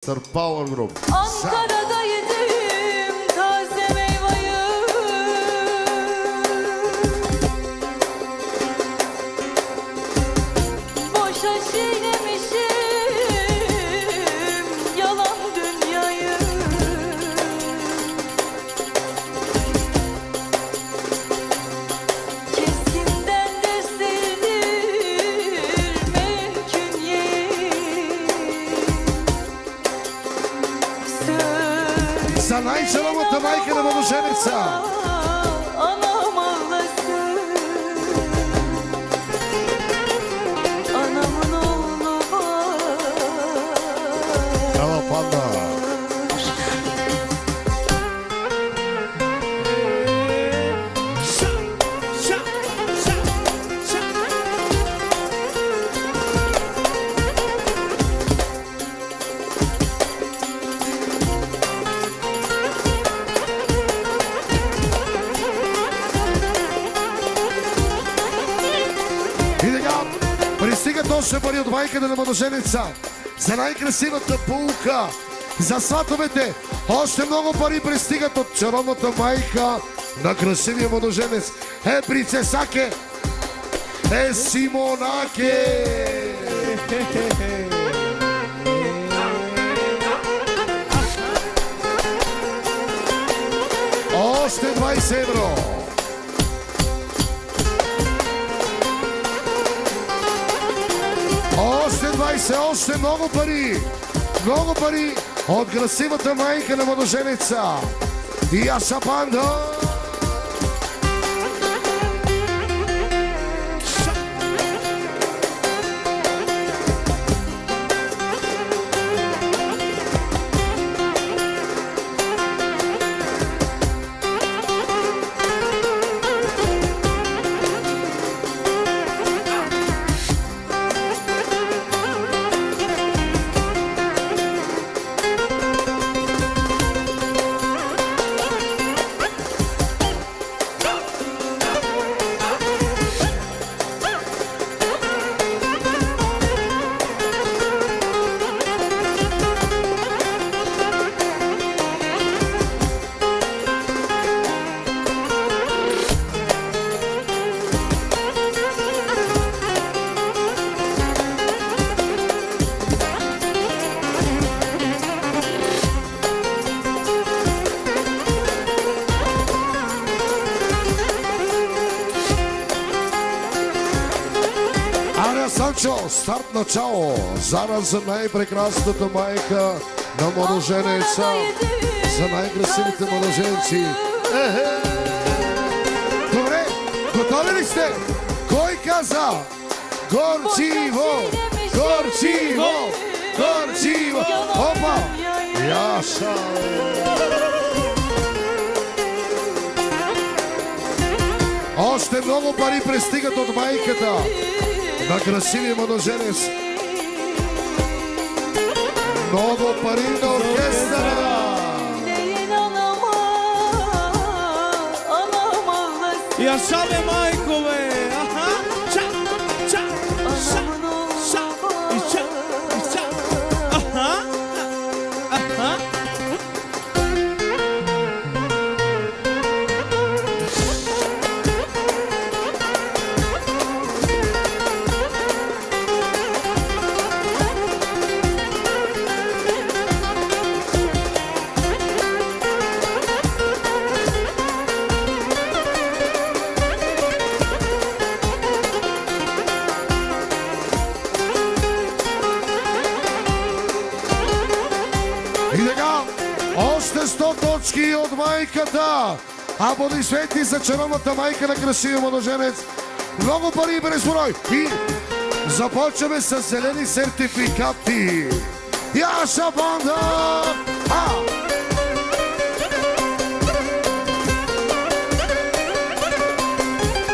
Power Group. Ankara'da yedim taze meyveyi, boşa çiğnemişim yalan dünyayı. Kesimden de sildirmek künyeyi. За най-чаровната майка на младоженеца. Anam ağlasın, anamın oğlu var. Ела, панда. Пристигат още пари от майката на младоженеца за най-красивата булка, за сватовете. Още много пари пристигат от чаровната майка на красивия младоженец. Принцесаке, Симонаке. Още 20 евро. Още 20, още много пари от красивата майка на младоженеца. И Ашапанда. Старт начало, зараз за най-прекрасната майка на младоженеца, за най-красивите младоженци. Добре, готови ли сте? Кой каза? Горчиво, горчиво, горчиво. Опа! Яша! Още много пари пристигат от майката на красивия младоженец. Много пари на оркестъра. Яша бе, майко, бе! Аха! Ча! Ча! Ша! Ша! И ча! И ча! Аха! Аха! Още 100 точки от майката. Аплодисменти за чаровната майка на красивия младоженец. Много пари без брой. И започваме с зелени сертификати. Яша Банда!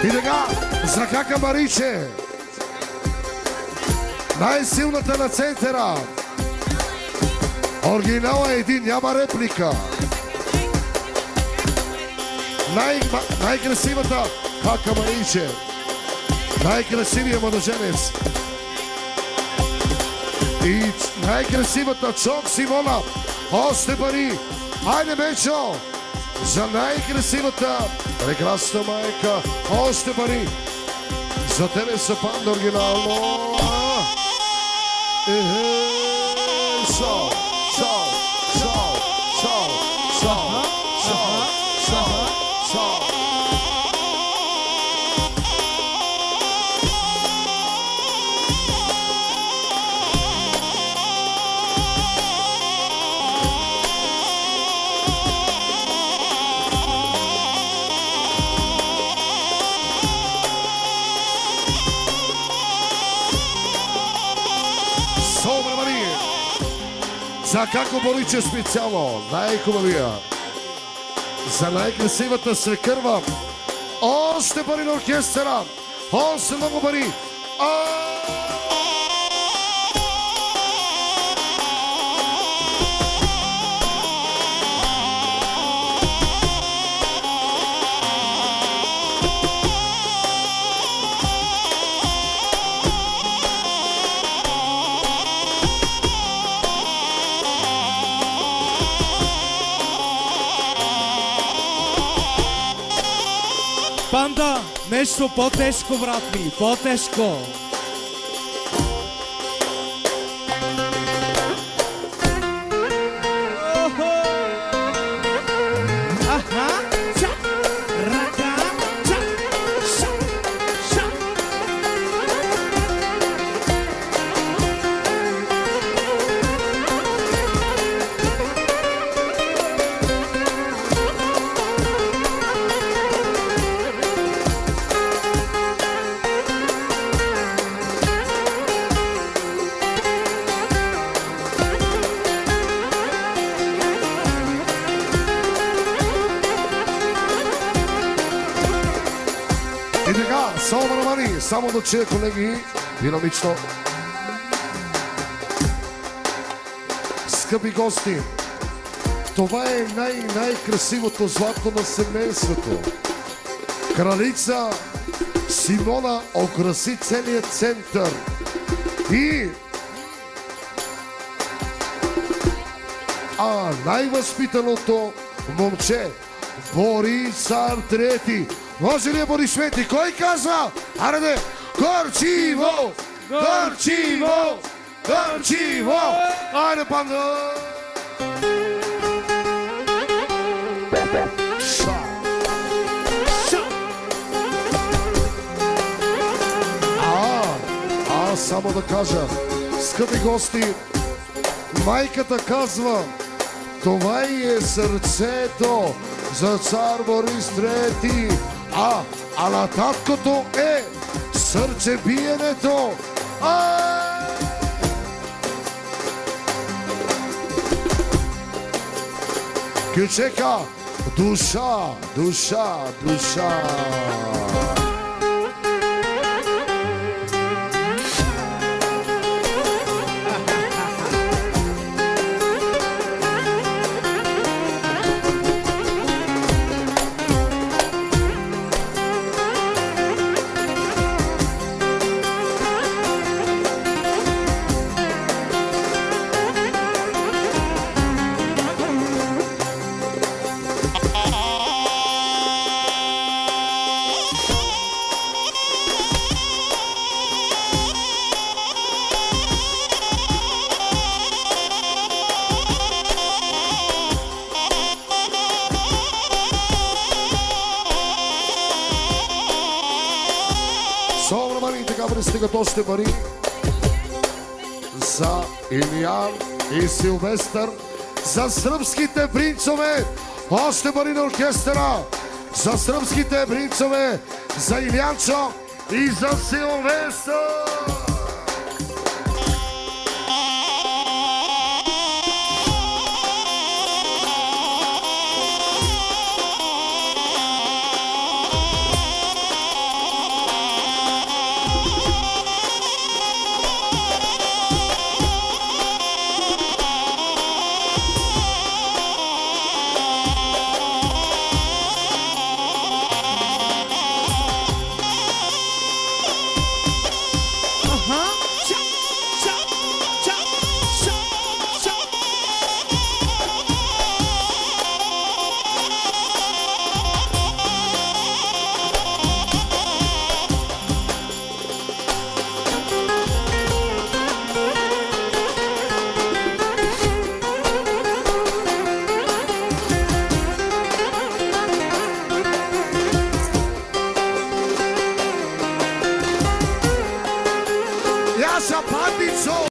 И така, за Кака Мариче. Най-силната на центъра. Оригинал е един, няма реплика. Най-красивата Кака Мариче. Най-красивия младоженец. И най-красивата Чок Симона. Още пари. Айде, Мечо. За най-красивата, прекрасна майка. Още пари. За тебе са панда оригинално. Шоу, шоу, шоу, шоу, шоу, шоу, шоу, шоу. За како Бориче специално, най-хубавия. За най-красивата свекърва. Още пари на оркестъра. Още много пари. Панда, нещо по-тежко, брат ми, по-тежко. Само да чуя, колеги, динамично. Скъпи гости, това е най-красивото злато на семейството. Кралица Симона украси целият център. И най-възпитаното момче Борисар Трети. Може ли е Борис Вети? Кой казва? Ареде! Горчиво! Горчиво! Горчиво! Айде, панда! Само да кажа, скъпи гости, майката казва, това и е сърцето за цар Борис Трети. А на таткото е сърцебиенето. Кючека, душа, душа, душа. Стигат още пари за Илиян и Силвестър, за сръбските принцове, още пари на оркестъра, за сръбските принцове, за Илиянчо и за Силвестър. за Пандицо.